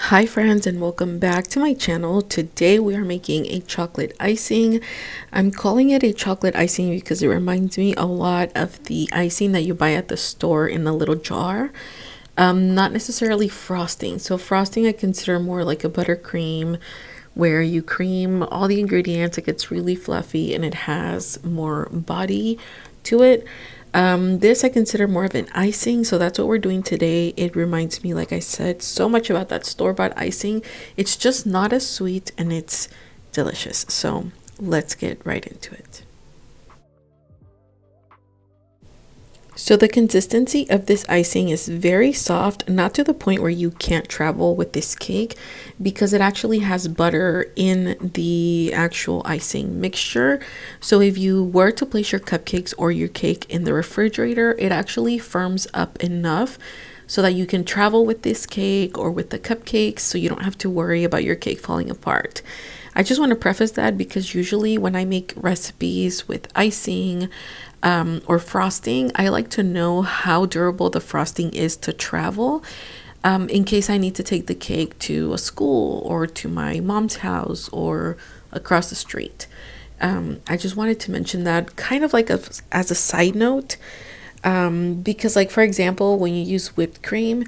Hi friends, and welcome back to my channel. Today we are making a chocolate icing. I'm calling it a chocolate icing because it reminds me a lot of the icing that you buy at the store in a little jar. Not necessarily frosting. So frosting I consider more like a buttercream where you cream all the ingredients, it gets really fluffy and it has more body to it. This I consider more of an icing, so that's what we're doing today. It reminds me, like I said, so much about that store-bought icing. It's just not as sweet and it's delicious. So let's get right into it. So the consistency of this icing is very soft, not to the point where you can't travel with this cake, because it actually has butter in the actual icing mixture. So if you were to place your cupcakes or your cake in the refrigerator, it actually firms up enough so that you can travel with this cake or with the cupcakes, so you don't have to worry about your cake falling apart. I just want to preface that because usually when I make recipes with icing or frosting, I like to know how durable the frosting is to travel, in case I need to take the cake to a school or to my mom's house or across the street. I just wanted to mention that kind of like as a side note, because like for example, when you use whipped cream,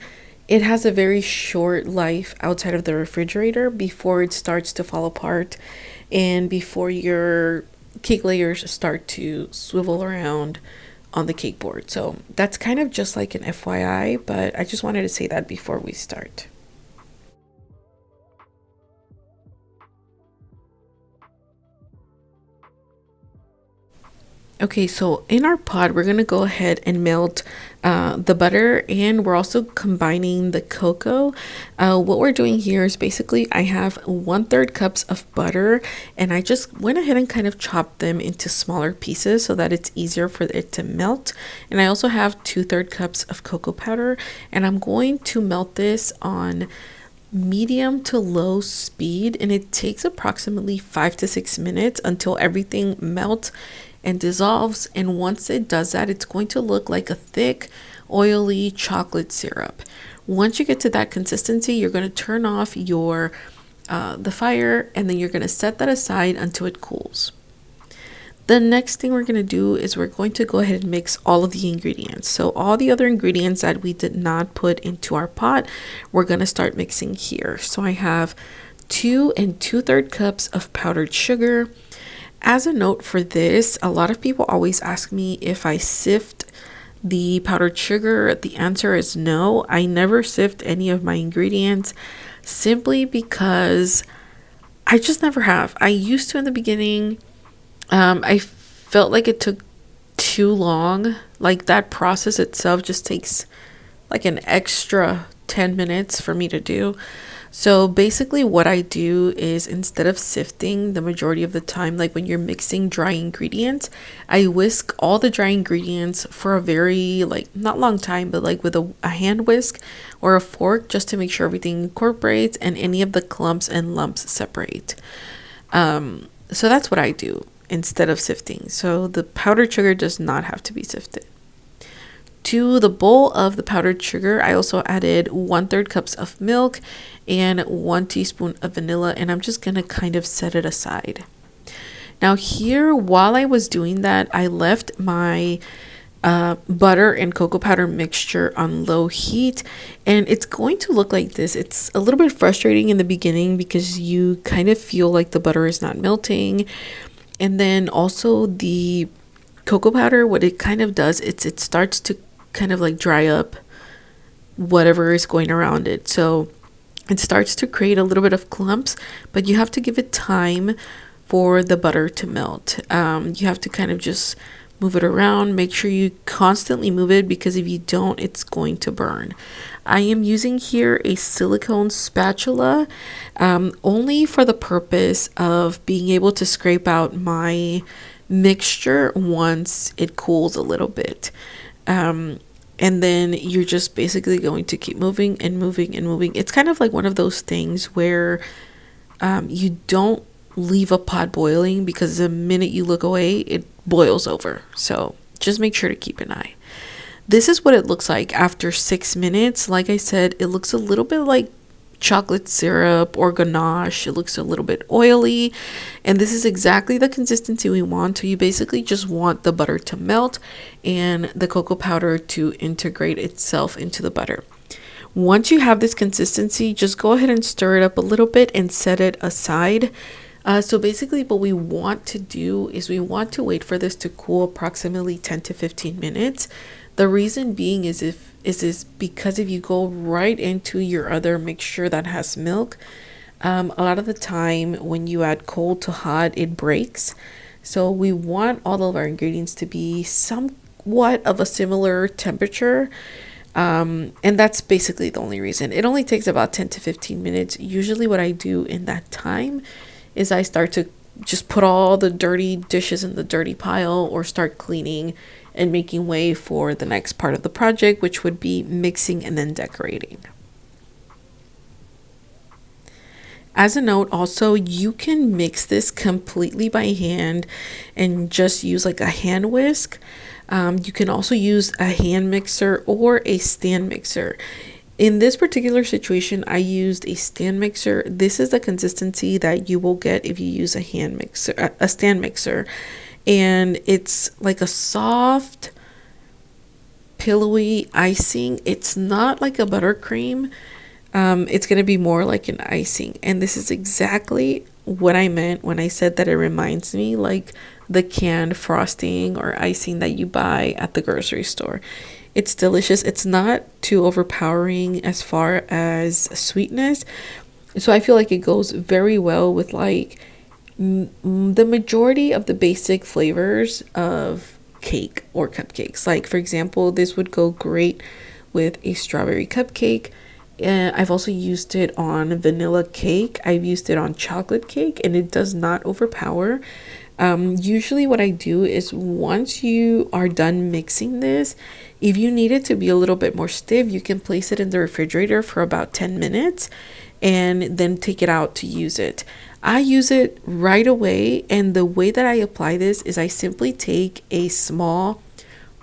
it has a very short life outside of the refrigerator before it starts to fall apart and before your cake layers start to swivel around on the cake board. So that's kind of just like an FYI, but I just wanted to say that before we start. Okay, so in our pot, we're gonna go ahead and melt the butter, and we're also combining the cocoa. What we're doing here is basically I have 1/3 cups of butter, and I just went ahead and kind of chopped them into smaller pieces so that it's easier for it to melt. And I also have 2/3 cups of cocoa powder, and I'm going to melt this on medium to low speed, and it takes approximately 5 to 6 minutes until everything melts and dissolves. And once it does that, it's going to look like a thick oily chocolate syrup. Once you get to that consistency, you're going to turn off your the fire, and then you're going to set that aside until it cools. The next thing we're going to do is we're going to go ahead and mix all of the ingredients. So all the other ingredients that we did not put into our pot, we're going to start mixing here. So I have 2 2/3 cups of powdered sugar. As a note for this, a lot of people always ask me if I sift the powdered sugar. The answer is no. I never sift any of my ingredients simply because I just never have. I used to in the beginning. I felt like it took too long. Like that process itself just takes like an extra 10 minutes for me to do. So basically what I do is, instead of sifting the majority of the time, like when you're mixing dry ingredients, I whisk all the dry ingredients for a very like not long time, but like with a hand whisk or a fork, just to make sure everything incorporates and any of the clumps and lumps separate. So that's what I do instead of sifting. So the powdered sugar does not have to be sifted. To the bowl of the powdered sugar, I also added 1/3 cups of milk and 1 teaspoon of vanilla, and I'm just gonna kind of set it aside. Now here, while I was doing that, I left my butter and cocoa powder mixture on low heat, and it's going to look like this. It's a little bit frustrating in the beginning because you kind of feel like the butter is not melting, and then also the cocoa powder, what it kind of does, it starts to kind of like dry up whatever is going around it. So it starts to create a little bit of clumps, but you have to give it time for the butter to melt. You have to kind of just move it around, make sure you constantly move it, because if you don't, it's going to burn. I am using here a silicone spatula, only for the purpose of being able to scrape out my mixture once it cools a little bit. And then you're just basically going to keep moving and moving and moving. It's kind of like one of those things where you don't leave a pot boiling, because the minute you look away, it boils over. So just make sure to keep an eye. This is what it looks like after 6 minutes. Like I said, it looks a little bit like chocolate syrup or ganache. It looks a little bit oily, and this is exactly the consistency we want. So you basically just want the butter to melt and the cocoa powder to integrate itself into the butter. Once you have this consistency, just go ahead and stir it up a little bit and set it aside. So basically what we want to do is we want to wait for this to cool approximately 10 to 15 minutes. The reason being is because if you go right into your other mixture that has milk, a lot of the time when you add cold to hot, it breaks. So we want all of our ingredients to be somewhat of a similar temperature. And that's basically the only reason. It only takes about 10 to 15 minutes. Usually what I do in that time is I start to just put all the dirty dishes in the dirty pile or start cleaning and making way for the next part of the project, which would be mixing and then decorating. As a note, also, you can mix this completely by hand and just use like a hand whisk. You can also use a hand mixer or a stand mixer. In this particular situation, I used a stand mixer. This is the consistency that you will get if you use a hand mixer, a stand mixer. And it's like a soft, pillowy icing. It's not like a buttercream. It's going to be more like an icing. And this is exactly what I meant when I said that it reminds me like the canned frosting or icing that you buy at the grocery store. It's delicious. It's not too overpowering as far as sweetness. So I feel like it goes very well with like the majority of the basic flavors of cake or cupcakes. Like, for example, this would go great with a strawberry cupcake. I've also used it on vanilla cake. I've used it on chocolate cake, and it does not overpower. Usually what I do is once you are done mixing this, if you need it to be a little bit more stiff, you can place it in the refrigerator for about 10 minutes and then take it out to use it. I use it right away, and the way that I apply this is I simply take a small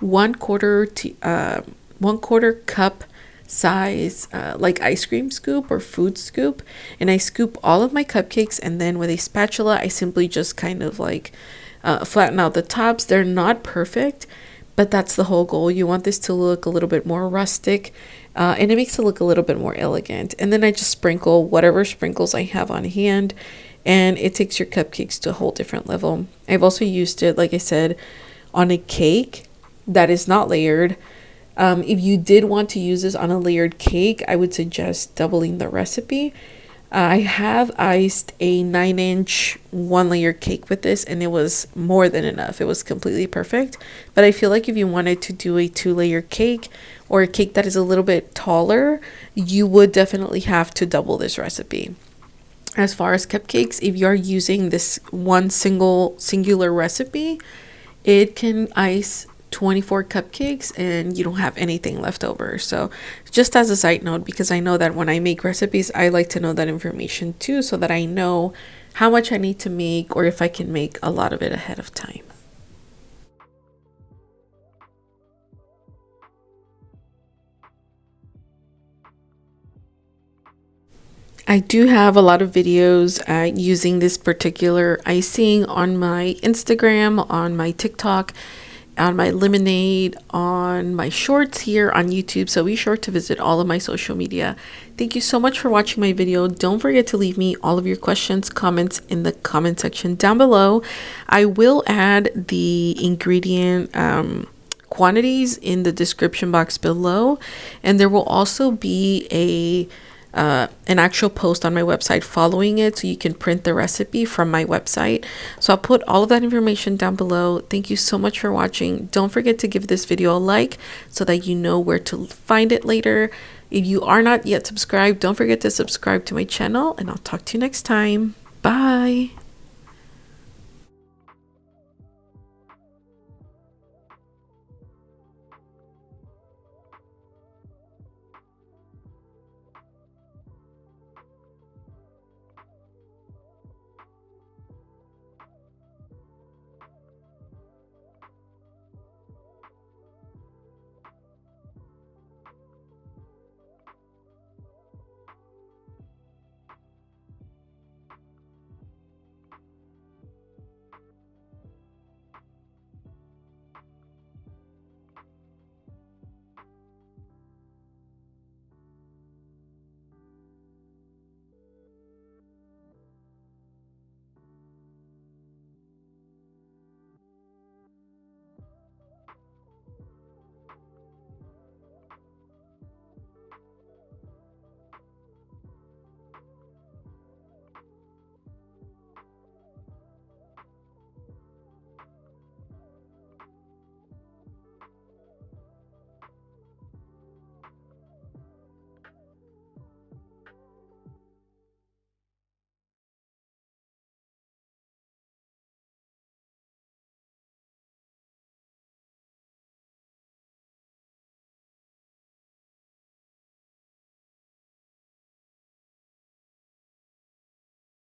1/4 cup size like ice cream scoop or food scoop, and I scoop all of my cupcakes, and then with a spatula I simply just kind of like flatten out the tops. They're not perfect, but that's the whole goal. You want this to look a little bit more rustic, and it makes it look a little bit more elegant. And then I just sprinkle whatever sprinkles I have on hand, and it takes your cupcakes to a whole different level. I've also used it, like I said, on a cake that is not layered. If you did want to use this on a layered cake, I would suggest doubling the recipe. I have iced a 9-inch 1-layer cake with this, and it was more than enough. It was completely perfect. But I feel like if you wanted to do a 2-layer cake or a cake that is a little bit taller, you would definitely have to double this recipe. As far as cupcakes, if you're using this one singular recipe, it can ice 24 cupcakes and you don't have anything left over. So just as a side note, because I know that when I make recipes, I like to know that information too, so that I know how much I need to make or if I can make a lot of it ahead of time. I do have a lot of videos using this particular icing on my Instagram, on my TikTok, on my lemonade, on my shorts here on YouTube. So be sure to visit all of my social media. Thank you so much for watching my video. Don't forget to leave me all of your questions, comments in the comment section down below. I will add the ingredient quantities in the description box below, and there will also be an actual post on my website following it, so you can print the recipe from my website. So I'll put all of that information down below. Thank you so much for watching. Don't forget to give this video a like so that you know where to find it later. If you are not yet subscribed, don't forget to subscribe to my channel, and I'll talk to you next time. Bye.